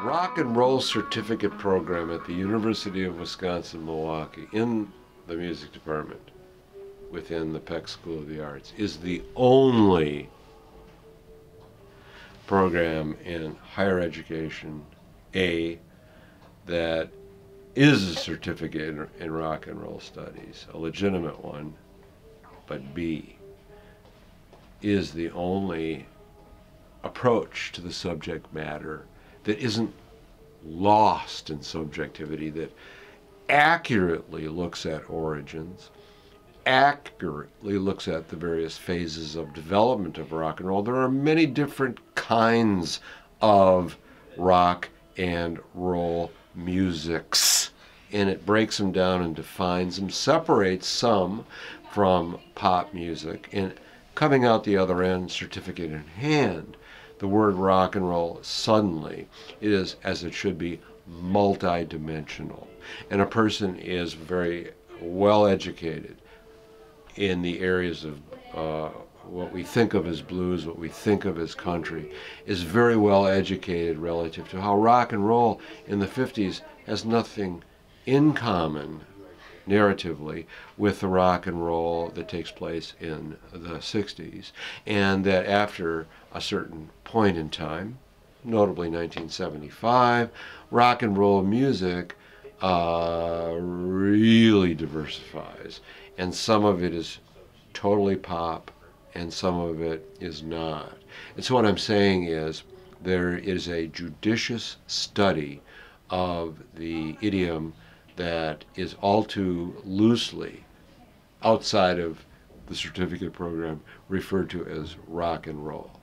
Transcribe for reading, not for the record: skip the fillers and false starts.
rock and roll certificate program at the University of Wisconsin-Milwaukee in the music department within the Peck School of the Arts is the only program in higher education, A, that is a certificate in rock and roll studies, a legitimate one, but B, is the only approach to the subject matter that isn't lost in subjectivity, that accurately looks at origins, accurately looks at the various phases of development of rock and roll. There are many different kinds of rock and roll musics, and it breaks them down and defines them, separates some from pop music, and coming out the other end, certificate in hand, the word rock and roll suddenly is, as it should be, multi-dimensional. And a person is very well educated in the areas of what we think of as blues, what we think of as country, is very well educated relative to how rock and roll in the 50s has nothing in common narratively with the rock and roll that takes place in the 60s, and that after a certain point in time, notably 1975, rock and roll music really diversifies, and some of it is totally pop and some of it is not. And so what I'm saying is there is a judicious study of the idiom that is all too loosely, outside of the certificate program, referred to as rock and roll.